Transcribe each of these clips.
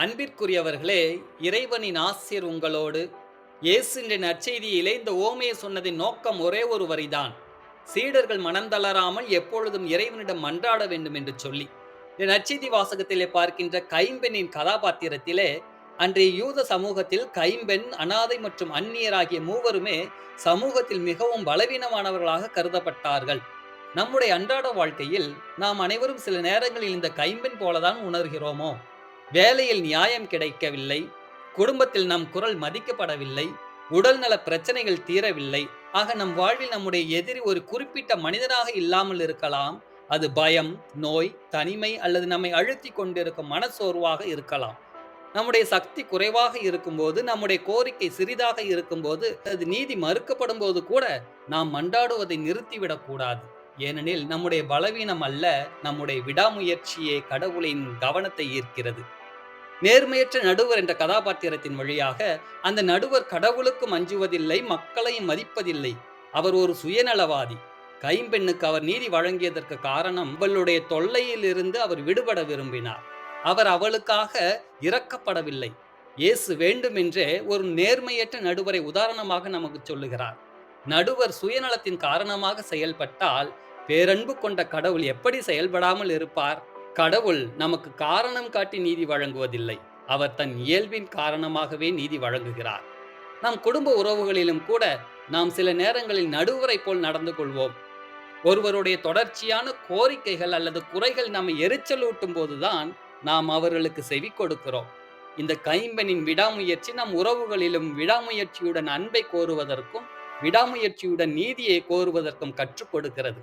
அன்பிற்குரியவர்களே, இறைவனின் ஆசிர் உங்களோடு. இயேசு என்ற நற்செய்தியிலே இந்த ஓமையை சொன்னதின் நோக்கம் ஒரே ஒரு வரிதான். சீடர்கள் மனந்தளராமல் எப்பொழுதும் இறைவனிடம் மன்றாட வேண்டும் என்று சொல்லி. இந்த நற்செய்தி வாசகத்திலே பார்க்கின்ற கைம்பெண்ணின் கதாபாத்திரத்திலே, அன்றைய யூத சமூகத்தில் கைம்பெண், அனாதை மற்றும் அந்நியர் ஆகிய மூவருமே சமூகத்தில் மிகவும் பலவீனமானவர்களாக கருதப்பட்டார்கள். நம்முடைய அன்றாட வாழ்க்கையில் நாம் அனைவரும் சில நேரங்களில் இந்த கைம்பெண் போலதான் உணர்கிறோமோ? வேலையில் நியாயம் கிடைக்கவில்லை, குடும்பத்தில் நம் குரல் மதிக்கப்படவில்லை, உடல்நல பிரச்சனைகள் தீரவில்லை. ஆக நம் வாழ்வில் நம்முடைய எதிரி ஒரு குறிப்பிட்ட மனிதனாக இல்லாமல் இருக்கலாம். அது பயம், நோய், தனிமை அல்லது நம்மை அழுத்திக் கொண்டிருக்கும் மனச்சோர்வாக இருக்கலாம். நம்முடைய சக்தி குறைவாக இருக்கும்போது, நம்முடைய கோரிக்கை சிறிதாக இருக்கும்போது, அது நீதி மறுக்கப்படும் போது கூட நாம் மன்றாடுவதை நிறுத்திவிடக் கூடாது. ஏனெனில் நம்முடைய பலவீனம் அல்ல, நம்முடைய விடாமுயற்சியே கடவுளின் கவனத்தை ஈர்க்கிறது. நேர்மையற்ற நடுவர் என்ற கதாபாத்திரத்தின் வழியாக அந்த நடுவர் கடவுளுக்கும் அஞ்சுவதில்லை, மக்களையும் மதிப்பதில்லை. அவர் ஒரு சுயநலவாதி. கைம்பெண்ணுக்கு அவர் நீதி வழங்கியதற்கு காரணம் அவளுடைய தொல்லையில் இருந்து அவர் விடுபட விரும்பினார். அவர் அவளுக்காக இரக்கப்படவில்லை. இயேசு வேண்டுமென்றே ஒரு நேர்மையற்ற நடுவரை உதாரணமாக நமக்கு சொல்லுகிறார். நடுவர் சுயநலத்தின் காரணமாக செயல்பட்டால் பேரன்பு கொண்ட கடவுள் எப்படி செயல்படாமல் இருப்பார்? கடவுள் நமக்கு காரணம் காட்டி நீதி வழங்குவதில்லை. அவர் தன் இயல்பின் காரணமாகவே நீதி வழங்குகிறார். நம் குடும்ப உறவுகளிலும் கூட நாம் சில நேரங்களில் நடுவரை போல் நடந்து கொள்வோம். ஒருவருடைய தொடர்ச்சியான கோரிக்கைகள் அல்லது குறைகள் நம்மை எரிச்சலூட்டும் போதுதான் நாம் அவர்களுக்கு செவி கொடுக்கிறோம். இந்த கைம்பெண்ணின் விடாமுயற்சி நம் உறவுகளிலும் விடாமுயற்சியுடன் அன்பை கோருவதற்கும் விடாமுயற்சியுடன் நீதியை கோருவதற்கும் கற்றுக் கொடுக்கிறது.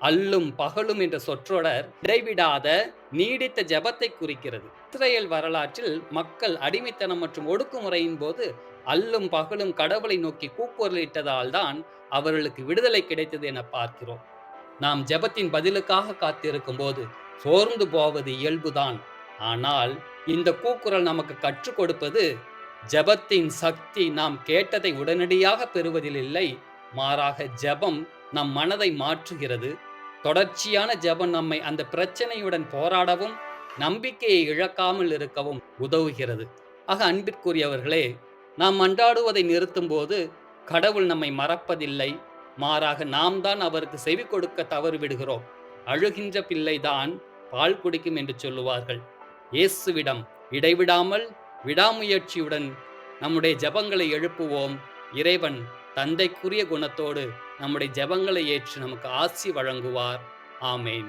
அல்லும் பகலும் என்ற சொற்றொடர் இடைவிடாத நீடித்த ஜெபத்தை குறிக்கிறது. இஸ்ரேல் வரலாற்றில் மக்கள் அடிமைத்தனம் மற்றும் ஒடுக்குமுறையின் போது அல்லும் பகலும் கடவுளை நோக்கி கூக்குரலிட்டதால் தான் அவர்களுக்கு விடுதலை கிடைத்தது என பார்க்கிறோம். நாம் ஜெபத்தின் பதிலுக்காக காத்திருக்கும் போது சோர்ந்து போவது இயல்புதான். ஆனால் இந்த கூக்குரல் நமக்கு கற்றுக் கொடுப்பது ஜெபத்தின் சக்தி நாம் கேட்டதை உடனடியாக பெறுவதில் இல்லை, மாறாக ஜெபம் நம் மனதை மாற்றுகிறது. தொடர்ச்சியான ஜெபம் நம்மை அந்த பிரச்சனையுடன் போராடவும் நம்பிக்கையை இழக்காமல் இருக்கவும் உதவுகிறது. ஆக அன்பிற்குரியவர்களே, நாம் மன்றாடுவதை நிறுத்தும் போது கடவுள் நம்மை மறப்பதில்லை, மாறாக நாம் தான் அவருக்கு செவி கொடுக்க தவறிவிடுகிறோம். அழுகின்ற பிள்ளைதான் பால் குடிக்கும் என்று சொல்லுவார்கள். இயேசுவிடம் இடைவிடாமல் விடாமுயற்சியுடன் நம்முடைய ஜெபங்களை எழுப்புவோம். இறைவன் தந்தைக்குரிய குணத்தோடு நம்முடைய ஜெபங்களை ஏற்று நமக்கு ஆசி வழங்குவார். ஆமேன்.